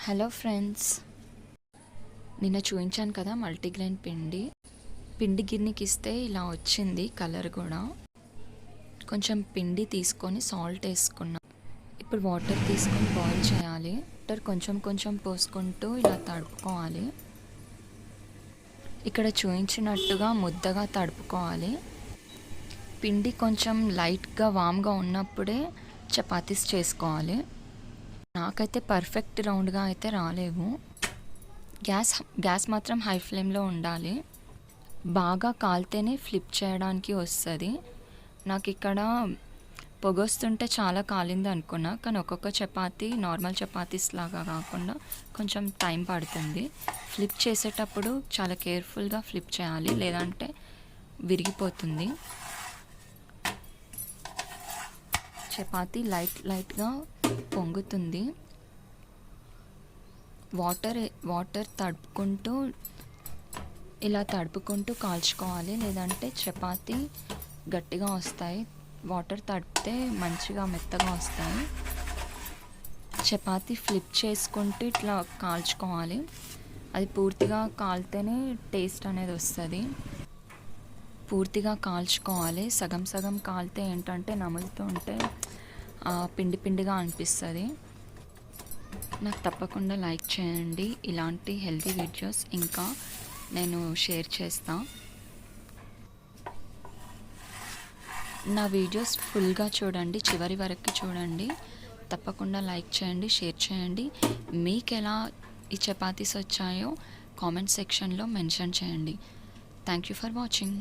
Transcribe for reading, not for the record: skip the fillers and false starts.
Hello friends, నిన్న చూపించాను కదా మల్టీగ్రెయిన్ పిండి గిన్నెకి ఇస్తే ఇలా వచ్చింది. కలర్ కూడా కొంచెం పిండి తీసుకొని సాల్ట్ వేసుకున్నాం. ఇప్పుడు వాటర్ తీసుకొని బాయిల్ చేయాలి. వాటర్ కొంచెం కొంచెం పోసుకుంటూ ఇలా తడుపుకోవాలి. ఇక్కడ చూపించినట్టుగా ముద్దగా తడుపుకోవాలి. పిండి కొంచెం లైట్గా వామ్గా ఉన్నప్పుడే చపాతీస్ చేసుకోవాలి. నాకైతే పర్ఫెక్ట్ రౌండ్గా అయితే రాలేవు. గ్యాస్ మాత్రం హై ఫ్లేమ్లో ఉండాలి. బాగా కాలితేనే ఫ్లిప్ చేయడానికి వస్తుంది. నాకు ఇక్కడ పొగొస్తుంటే చాలా కాలింది అనుకున్నా, కానీ ఒక్కొక్క చపాతీ నార్మల్ చపాతీస్ లాగా కాకుండా కొంచెం టైం పడుతుంది. ఫ్లిప్ చేసేటప్పుడు చాలా కేర్ఫుల్గా ఫ్లిప్ చేయాలి, లేదంటే విరిగిపోతుంది. చపాతీ లైట్గా పొంగుతుంది. వాటర్ తడుపుకుంటూ కాల్చుకోవాలి, లేదంటే చపాతీ గట్టిగా వస్తాయి. వాటర్ తడిపితే మంచిగా మెత్తగా వస్తాయి. చపాతీ ఫ్లిప్ చేసుకుంటూ ఇట్లా కాల్చుకోవాలి. అది పూర్తిగా కాలితేనే టేస్ట్ అనేది వస్తుంది. పూర్తిగా కాల్చుకోవాలి. సగం సగం కాలితే ఏంటంటే నములుతుంటే పిండిగా అనిపిస్తుంది. నాకు తప్పకుండా లైక్ చేయండి. ఇలాంటి హెల్తీ వీడియోస్ ఇంకా నేను షేర్ చేస్తాను. నా వీడియోస్ ఫుల్గా చూడండి, చివరి వరకు చూడండి. తప్పకుండా లైక్ చేయండి, షేర్ చేయండి. మీకు ఎలా ఈ చపాతీస్ వచ్చాయో కామెంట్ సెక్షన్లో మెన్షన్ చేయండి. Thank you for watching.